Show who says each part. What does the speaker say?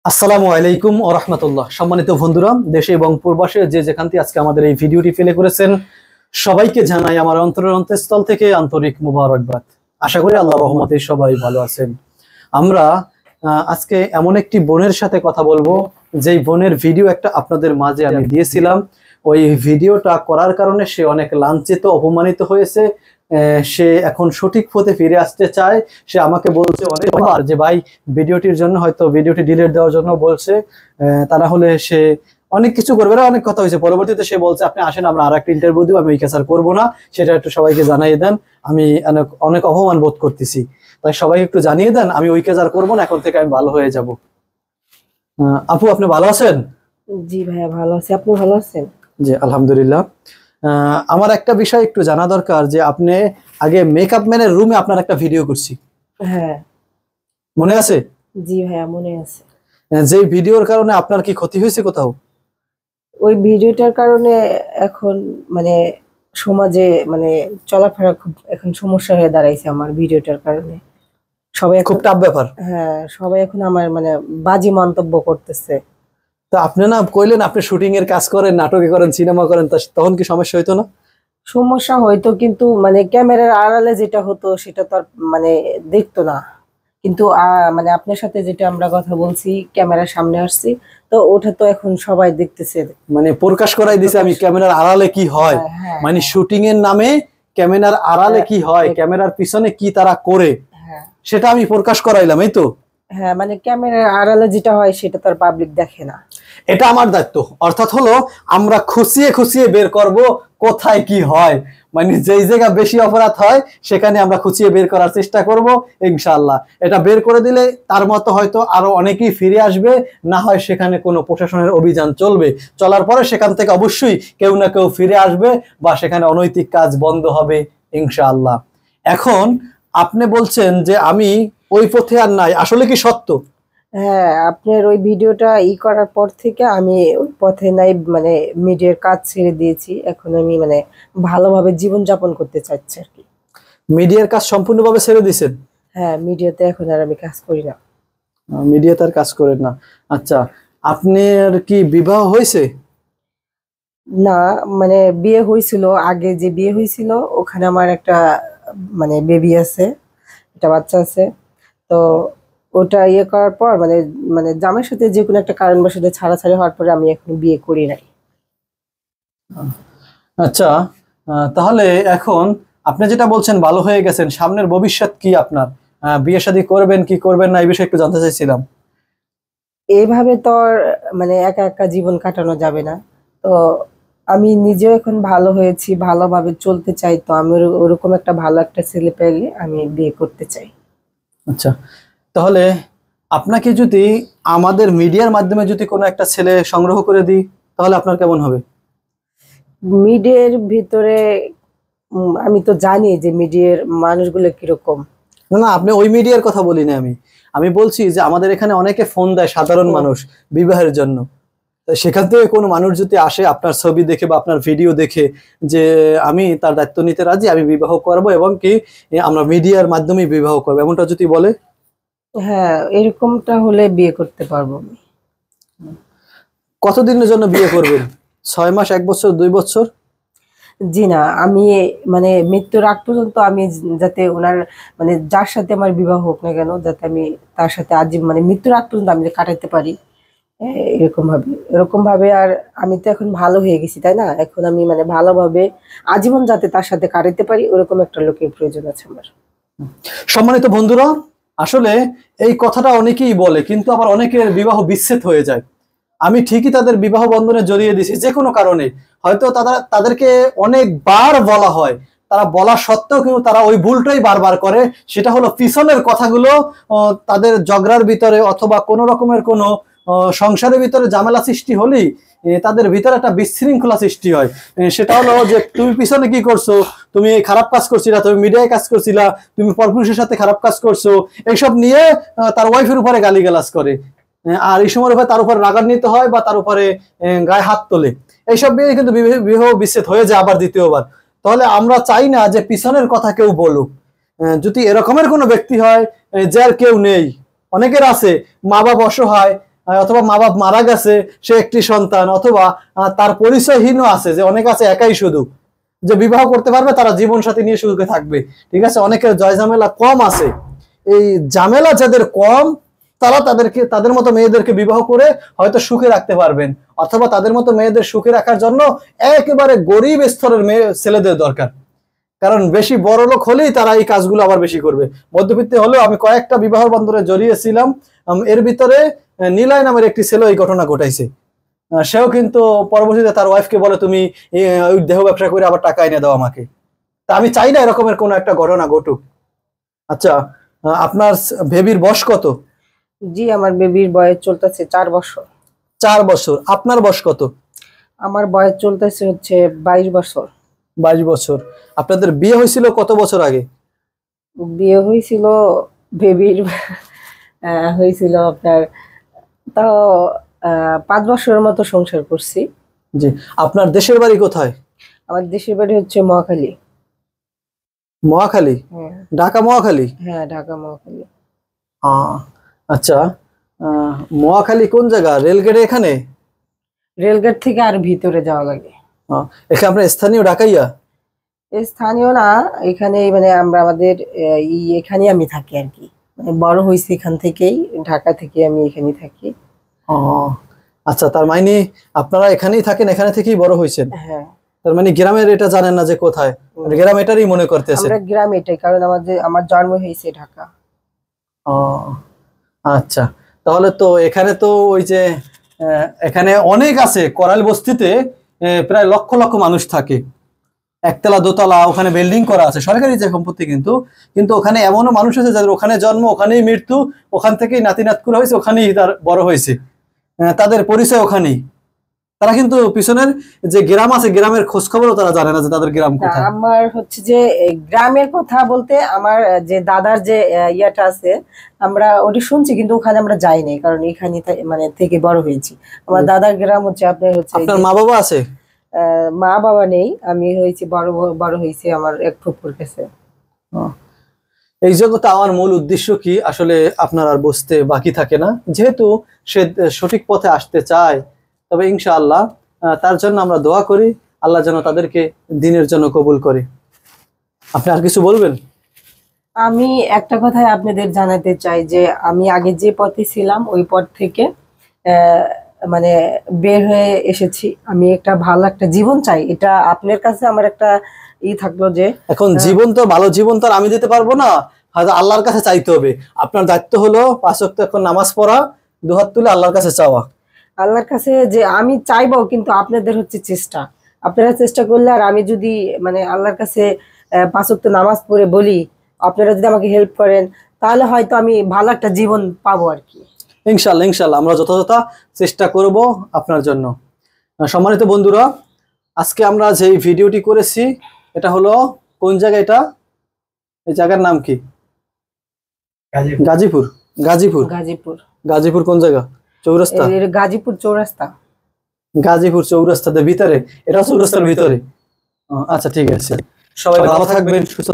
Speaker 1: আসসালামু আলাইকুম ওয়া রাহমাতুল্লাহ। সম্মানিত বন্ধুরা, দেশে এবং প্রবাসে যে যেখান থেকে আজকে আমাদের এই ভিডিওটি প্লে করেছেন, সবাইকে জানাই আমার অন্তরের অন্তঃস্থল থেকে আন্তরিক মুবারকবাদ। আশা করি আল্লাহর রহমতে সবাই ভালো আছেন। আমরা আজকে এমন একটি বোনের সাথে কথা বলবো, যেই বোনের ভিডিও একটা আপনাদের মাঝে আমি দিয়েছিলাম। ওই ভিডিওটা করার কারণে সে অনেক লাঞ্ছিত, অপমানিত হয়েছে। সে এখন সঠিক পথে ফিরে আসতে চায়। সে আমাকে বলছে অনেকবার যে ভাই, ভিডিওটির জন্য হয়তো ভিডিওটি ডিলিট দেওয়ার জন্য বলছে, তা না হলে সে অনেক কিছু করবে না। অনেক কথা হয়েছে, পরবর্তীতে সে বলছে আপনি আসেন, আমরা আর একটা ইন্টারভিউ দিব, আমি ওই কাজ আর করবো না, সেটা একটু সবাইকে জানিয়ে দেন। আমি অনেক অপমান বোধ করতেছি, তাই সবাই একটু জানিয়ে দেন আমি ওই কাজ আর করবো না, এখন থেকে আমি ভালো হয়ে যাব। আপু, আপনি ভালো আছেন?
Speaker 2: জি ভাইয়া, ভালো আছি। আপনি ভালো আছেন?
Speaker 1: জি আলহামদুলিল্লাহ। আমার একটা বিষয় একটু জানা দরকার, যে আপনি আগে মেকআপ ম্যানের রুমে আপনার একটা ভিডিও করছি,
Speaker 2: হ্যাঁ
Speaker 1: মনে আছে?
Speaker 2: জি ভাইয়া, মনে আছে।
Speaker 1: যে ভিডিওর কারণে আপনার কি ক্ষতি হয়েছে কোথাও?
Speaker 2: ওই ভিডিওটার কারণে এখন মানে সমাজে মানে চলাফেরা খুব এখন সমস্যা হয়ে দাঁড়াইছে আমার ভিডিওটার কারণে। সবাই
Speaker 1: খুব টাফ ব্যাপার।
Speaker 2: হ্যাঁ, সবাই এখন আমার মানে বাজে মন্তব্য করতেছে।
Speaker 1: তো আপনি না কইলেন আপনি শুটিং এর কাজ করেন, নাটকে করেন, সিনেমা করেন, তখন কি সমস্যা হইতো না?
Speaker 2: সমস্যা হয়তো, কিন্তু মানে ক্যামেরার আড়ালে যেটা হতো সেটা তো আর মানে দেখতো না। কিন্তু মানে আপনার সাথে যেটা আমরা কথা বলছি, ক্যামেরার সামনে আসছি, তো ওটা তো এখন সবাই দেখতেছে।
Speaker 1: মানে প্রকাশ করাই দিছে আমি ক্যামেরার আড়ালে কি হয়।
Speaker 2: হ্যাঁ, হ্যাঁ,
Speaker 1: মানে
Speaker 2: হ্যাঁ।
Speaker 1: শুটিং এর নামে ক্যামেরার আড়ালে কি হয়, ক্যামেরার পিছনে কি তারা করে,
Speaker 2: হ্যাঁ,
Speaker 1: সেটা আমি প্রকাশ করাইলাম, এই তো।
Speaker 2: হ্যাঁ, মানে ক্যামেরার আড়ালে যেটা হয় সেটা তো আর পাবলিক দেখে না।
Speaker 1: এটা আমার দায়িত্ব, অর্থাৎ হলো আমরা খুঁচিয়ে খুঁচিয়ে বের করব কোথায় কি হয়। মানে যেই জায়গা বেশি অপরাধ হয় সেখানে আমরা খুঁচিয়ে বের করার চেষ্টা করব ইনশাআল্লাহ। এটা বের করে দিলে তার মতো হয়তো আরো অনেকেই ফিরে আসবে, না হয় সেখানে কোনো প্রশাসনের অভিযান চলবে, চলার পরে সেখান থেকে অবশ্যই কেউ না কেউ ফিরে আসবে, বা সেখানে অনৈতিক কাজ বন্ধ হবে ইনশাআল্লাহ। এখন আপনি বলছেন যে আমি ওই পথে আর নাই, আসলে কি সত্য?
Speaker 2: হ্যাঁ, আপনার ওই ভিডিওটা করার পর থেকে আমি ওই পথে নাই, মানে মিডিয়ার কাজ ছেড়ে দিয়েছি। এখন আমি মানে ভালোভাবে জীবন যাপন করতে চাচ্ছি আর কি।
Speaker 1: মিডিয়ার কাজ সম্পূর্ণভাবে ছেড়ে দিয়েছেন?
Speaker 2: হ্যাঁ, মিডিয়াতে এখন আর আমি কাজ করি না।
Speaker 1: মিডিয়াতে আর কাজ করেন না। আচ্ছা, আপনার কি বিবাহ হয়েছে?
Speaker 2: না, মানে বিয়ে হয়েছিল, আগে যে বিয়ে হয়েছিল ওখানে আমার একটা মানে বেবি আছে, একটা বাচ্চা আছে। তো ওটা করার পর মানে মানে জামাইয়ের সাথে যে কোনো একটা কারণবশত ছাড়াছাড়ি হওয়ার পরে আমি এখন বিয়ে করি নাই।
Speaker 1: আচ্ছা, তাহলে এখন আপনি যেটা বলছেন ভালো হয়ে গেছেন, সামনের ভবিষ্যৎ কি আপনার? বিয়ে শাদী করবেন কি করবেন না, এই বিষয়ে একটু জানতে চাইছিলাম।
Speaker 2: এইভাবে তো আর মানে একা একা জীবন কাটানো যাবে না। তো আমি নিজেও এখন ভালো হয়েছি, ভালোভাবে চলতে চাই। তো আমি ওরকম একটা ভালো একটা ছেলে পেলে আমি বিয়ে করতে চাই।
Speaker 1: আচ্ছা, তাহলে আপনাকে যদি আমাদের মিডিয়ার মাধ্যমে যদি কোনো একটা ছেলে সংগ্রহ করে দিই, তাহলে আপনার কেমন হবে?
Speaker 2: মিডিয়ার ভিতরে আমি তো জানি যে মিডিয়ার মানুষগুলো কিরকম।
Speaker 1: না না, আপনি ওই মিডিয়ার কথা বলি না, আমি আমি বলছি যে আমাদের এখানে অনেকে ফোন দেয়, সাধারণ মানুষ বিবাহের জন্য। সেখান থেকে কোনো মানুষ যদি আসে আপনার ছবি দেখে বা আপনার ভিডিও দেখে, যে আমি তার দায়িত্ব নিতে রাজি, আমি বিবাহ করব, এবং কি আমরা মিডিয়ার মাধ্যমে বিবাহ করবো, এমনটা যদি বলে?
Speaker 2: হ্যাঁ, এরকমটা হলে বিয়ে করতে পারবো আমি।
Speaker 1: কতদিনের জন্য বিয়ে করবেন? 6 মাস, 1 বছর, 2 বছর?
Speaker 2: জি না, আমি মানে মৃত্যুর আগ পর্যন্ত আমি যাতে ওনার মানে যার সাথে আমার বিবাহ হোক না কেন, যাতে আমি তার সাথে আজীবন মানে মৃত্যুর আগ পর্যন্ত আমি কাটাতে পারি। এরকম ভাবে। আর আমি তো এখন ভালো হয়ে গেছি, তাই না? এখন আমি মানে ভালোভাবে আজীবন যাতে তার সাথে কাটাতে পারি, ওরকম একটা লোকের প্রয়োজন আছে আমার।
Speaker 1: সম্মানিত বন্ধুরা, আসলে এই কথাটা অনেকেই বলে, কিন্তু আবার অনেকের বিবাহ বিচ্ছেদ হয়ে যায়। আমি ঠিকই তাদের বিবাহ বন্ধনে জড়িয়ে দিছি যে কোনো কারণে, হয়তো তাদেরকে অনেকবার বলা হয়, তারা বলা সত্ত্বেও কিন্তু তারা ওই ভুলটাই বারবার করে। সেটা হলো পিছনের কথাগুলো তাদের ঝগড়ার ভিতরে অথবা কোনো রকমের কোনো সংসারের ভিতরে ঝামেলা সৃষ্টি হলেই তাদের ভিতরে একটা বিশৃঙ্খলা সৃষ্টি হয়। সেটা হলো যে তুমি পিছনে কি করছো, তুমি খারাপ কাজ করছিলা, তুমি মিডিয়ায় কাজ করছিলা, তুমি পরপুরুষের সাথে খারাপ কাজ করছো, এইসব নিয়ে তার ওয়াইফের উপরে গালিগালাজ করে। আর এই সময় তার উপর রাগান্বিত হয় বা তার উপরে গায়ে হাত তোলে। এইসব নিয়ে কিন্তু বিবাহ বিচ্ছেদ হয়ে যায় আবার দ্বিতীয়বার। তাহলে আমরা চাই না যে পিছনের কথা কেউ বলুক। যদি এরকমের কোনো ব্যক্তি হয় যার কেউ নেই, অনেকের আছে মা বাবা অসহায়, অথবা মা বাপ মারা গেছে, সে একটি সন্তান, অথবা তার পরিচয়হীনও আছে, যে অনেক আছে একাই শুধু, যে বিবাহ করতে পারবে তারা জীবন সাথী নিয়ে সুখে থাকবে। ঠিক আছে, অনেকের জয় ঝামেলা কম আছে। এই ঝামেলা যাদের কম, তারা তাদের মতো মেয়েদেরকে বিবাহ করে হয়তো সুখে রাখতে পারবেন, অথবা তাদের মতো মেয়েদের সুখে রাখার জন্য একেবারে গরিব স্তরের ছেলেদের দরকার। কারণ বেশি বড় লোক হলেই তারা এই কাজগুলো আবার বেশি করবে। মধ্যবিত্ত হলেও আমি কয়েকটা বিবাহ বন্ধনে জড়িয়েছিলাম, এর ভিতরে নিলয় নামের একটি ছেলে এই ঘটনা ঘটাইছে। সেও কিন্তু পরবর্তীতে তার ওয়াইফকে বলে, তুমি ওই দেহ ব্যবসা করে আবার টাকা এনে দাও আমাকে। তা আমি চাই না এরকমের কোন একটা ঘটনা ঘটুক। আচ্ছা, আপনার বেবির বয়স কত?
Speaker 2: জি, আমার বেবির বয়স চলতেছে 4 বছর।
Speaker 1: 4 বছর। আপনার বয়স কত?
Speaker 2: আমার বয়স চলতেছে হচ্ছে 22 বছর।
Speaker 1: 22 বছর। আপনাদের বিয়ে হয়েছিল কত বছর আগে?
Speaker 2: বিয়ে হয়েছিল বেবির হয়েছিল আপনার তাও 5 বছরের মতো সংসার করছি।
Speaker 1: জি। আপনার দেশের বাড়ি কোথায়?
Speaker 2: আমার দেশের বাড়ি হচ্ছে মহাখালী।
Speaker 1: মহাখালী?
Speaker 2: হ্যাঁ।
Speaker 1: ঢাকা মহাখালী?
Speaker 2: হ্যাঁ, ঢাকা মহাখালী।
Speaker 1: আচ্ছা, মহাখালী কোন জায়গা? রেলগেটে এখানে?
Speaker 2: রেলগেট থেকে আর ভিতরে যাওয়া লাগে।
Speaker 1: এখানে আপনার স্থানীয় ঢাকাইয়া?
Speaker 2: স্থানীয় না, এখানে মানে আমরা আমাদের এখানে আমি থাকি আর কি, মানে বড় হয়েছি এখান থেকেই, ঢাকা থেকে আমি এখানেই থাকি।
Speaker 1: আচ্ছা, তার মানে আপনারা এখানেই থাকেন, এখানে থেকেই বড় হয়েছেন?
Speaker 2: হ্যাঁ।
Speaker 1: তার মানে গ্রামের এটা জানেন না যে কোথায়? গ্রাম এটারই মনে করতেছে?
Speaker 2: আমরা গ্রাম এটাই, কারণ আমার জন্ম হয়েছে ঢাকা।
Speaker 1: আচ্ছা, তাহলে তো এখানে তো ওই যে এখানে অনেক আছে, করাইল বস্তিতে প্রায় লক্ষ লক্ষ মানুষ থাকে, একতলা দোতলা ওখানে বিল্ডিং করা আছে, সরকারি যে সম্পত্তি। কিন্তু ওখানে এমনও মানুষ আছে যাদের ওখানে জন্ম, ওখানেই মৃত্যু, ওখান থেকেই নাতি নাতকুরা হয়েছে, ওখানেই তার বড় হয়েছে, তাদের পরিচয় ওখানেই। তারা কিন্তু পিছনের যে গ্রাম আছে, গ্রামের খোঁজ খবরও তারা জানে না যে তাদের গ্রাম কোথায়।
Speaker 2: আমার হচ্ছে যে গ্রামের কথা বলতে আমার যে দাদার যে ইয়াটা আছে, আমরা ওটা শুনছি, কিন্তু ওখানে আমরা যাইনি, কারণ এখানে মানে থেকে বড় হয়েছি। আমার দাদার গ্রাম হচ্ছে আপনার হচ্ছে।
Speaker 1: আপনার মা বাবা আছে?
Speaker 2: মা বাবা নেই, আমি হয়েছি বড় হয়েছি আমার এক ফুফুর কাছে।
Speaker 1: এই জগতে আমার মূল উদ্দেশ্য কি আসলে আপনার আর বুঝতে বাকি থাকে না। যেহেতু সে সঠিক পথে আসতে চায়, তবে ইনশাআল্লাহ তার জন্য আমরা দোয়া করি, আল্লাহ যেন তাদেরকে দিনের জন্য কবুল করে। আপনি আর কিছু বলবেন?
Speaker 2: আমি একটা কথাই আপনাদের জানাতে চাই যে আমি আগে যে পথে ছিলাম ওই পথ থেকে মানে বের হয়ে এসেছি। আমি একটা ভালো একটা জীবন চাই, এটা আপনার কাছে আমার একটা থাকলো যে
Speaker 1: এখন জীবন তো ভালো জীবন তো আমি দিতে পারবো না, হয়তো আল্লাহর কাছে চাইতে হবে। আপনার দায়িত্ব হলো 5 ওয়াক্ত এখন নামাজ পড়া, দুহাত তুলে আল্লাহর কাছে চাওয়া।
Speaker 2: আল্লাহর কাছে যে আমি চাইবো, কিন্তু আপনাদের হচ্ছে চেষ্টা, আপনারা চেষ্টা করলে, আর আমি যদি মানে আল্লাহর কাছে 5 ওয়াক্ত নামাজ পড়ে বলি, আপনারা যদি আমাকে হেল্প করেন, তাহলে হয়তো আমি ভালো একটা জীবন পাবো আর কি।
Speaker 1: ইনশাল্লাহ ইনশাল্লাহ আমরা যথাযথ চেষ্টা করব আপনার জন্য। সম্মানিত বন্ধুরা, আজকে আমরা যে ভিডিওটি করেছি এটা হলো কোন জায়গা? এটা এই জায়গার নাম কি? গাজীপুর। গাজীপুর?
Speaker 2: গাজীপুর।
Speaker 1: গাজীপুর কোন জায়গা? চৌরাস্তা?
Speaker 2: গাজীপুর চৌরাস্তা।
Speaker 1: গাজীপুর চৌরাস্তার ভিতরে? এটা চৌরাস্তার ভিতরে? আচ্ছা, ঠিক আছে। সবাই ভালো থাকবেন, সুস্থ